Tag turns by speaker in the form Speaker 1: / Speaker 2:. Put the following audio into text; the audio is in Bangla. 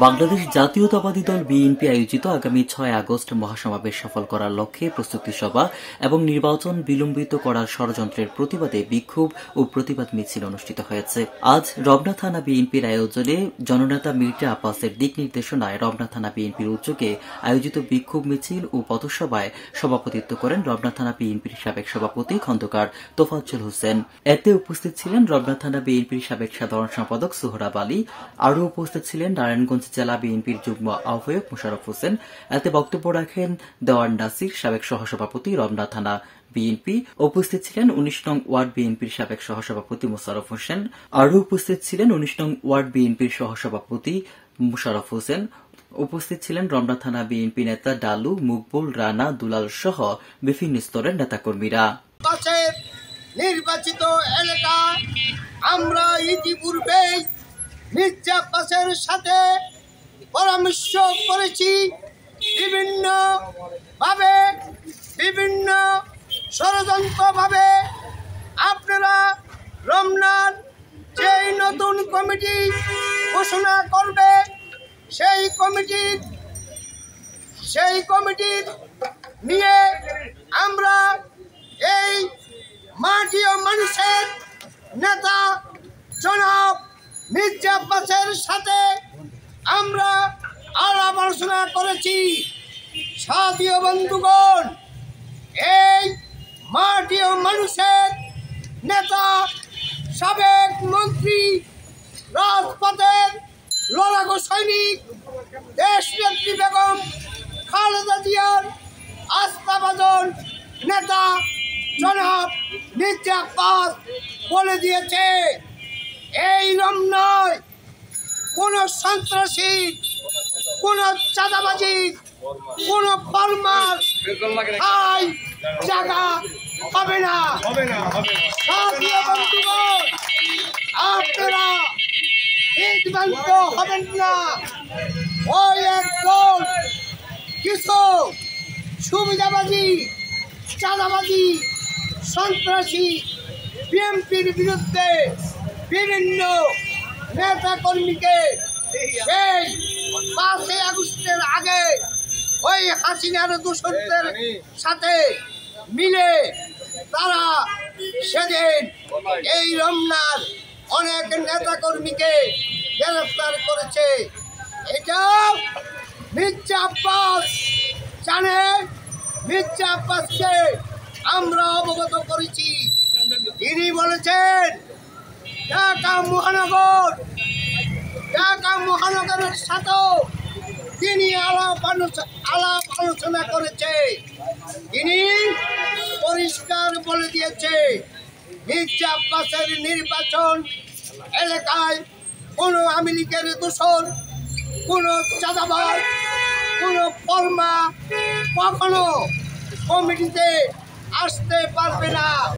Speaker 1: বাংলাদেশ জাতীয়তাবাদী দল বিএনপি আয়োজিত আগামী 6 আগস্ট মহাসমাবেশ সফল করার লক্ষ্যে প্রস্তুতি সভা এবং নির্বাচন বিলম্বিত করার ষড়যন্ত্রের প্রতিবাদে বিক্ষোভ ও প্রতিবাদ মিছিল অনুষ্ঠিত হয়েছে। আজ রমনা থানা বিএনপির আয়োজনে জননেতা মির্জা আব্বাসের দিক নির্দেশনায় রমনা থানা বিএনপির উদ্যোগে আয়োজিত বিক্ষোভ মিছিল ও পথসভায় সভাপতিত্ব করেন রমনা থানা বিএনপির সাবেক সভাপতি খন্দকার তোফাজ্জল হোসেন। এতে উপস্থিত ছিলেন রমনা থানা বিএনপির সাবেক সাধারণ সম্পাদক সোহরাব আলী। আরও উপস্থিত ছিলেন নারায়ণগঞ্জ জেলা বিএনপির যুগ্ম আহ্বায়ক মোশাররফ হোসেন। এতে বক্তব্য রাখেন দেওয়ান নাসির, সাবেক সহসভাপতি রমনা থানা বিএনপি। উপস্থিত ছিলেন ১৯ নং ওয়ার্ড বিএনপির সাবেক সহসভাপতি মোশাররফ হোসেন। আরও উপস্থিত ছিলেন ১৯ নং ওয়ার্ড বিএনপির সহসভাপতি মোশাররফ হোসেন। উপস্থিত ছিলেন রমনা থানা বিএনপি নেতা ডালু, মুকবুল, রানা, দুলাল সহ বিভিন্ন স্তরের নেতাকর্মীরা।
Speaker 2: নির্বাচিত এলাকা আমরা ইতিপূর্বেই মির্জা আব্বাসের সাথে পরামর্শ করেছি। বিভিন্ন ষড়যন্ত্রভাবে আপনারা রমনার যেই নতুন কমিটি ঘোষণা করবে সেই কমিটির নিয়ে আমরা এই মাটি ও মানুষের নেতা জনাব মির্জা আব্বাসের সাথে আমরা আলাপ আলোচনা করেছি। সাথী ও বন্ধুগণ, এই মাটি ও মানুষের নেতা সাবেক মন্ত্রী, রাজপথের লড়াকু সৈনিক, দেশনেত্রী বেগম খালেদা জিয়ার আস্থাভাজন নেতা জনাব মির্জা আব্বাস বলে দিয়েছে, এই রমনায় কোন সন্ত্রাসী, কোন চাঁদাবাজি, কোন ফরমার জায়গা হবে না। আপনারা বিভ্রান্ত হবেন না। ওই একদল কিছু সুবিধাবাজি, চাঁদাবাজি, সন্ত্রাসী বিএনপির বিরুদ্ধে বিভিন্ন নেতা কর্মীকে সেই 5 আগস্টের আগে ওই হাসিনার দূষণদের সাথে মিলে তারা সেদিন এই রমনার অনেক নেতা কর্মীকে গ্রেফতার করেছে। এটা মির্জা আব্বাস জানে। মির্জা আব্বাসকে আমরা অবগত করেছি। তিনি বলেছেন ঢাকা মহানগরের সাথেও তিনি আলাপ আলোচনা করেছে। তিনি পরিষ্কার বলে দিয়েছে মির্জা আব্বাসের নির্বাচন এলাকায় কোনো আওয়ামী লীগের দূষণ, কোনো চাঁদাবাজ, কোনো ফরমা কখনো কমিটিতে আসতে পারবে না।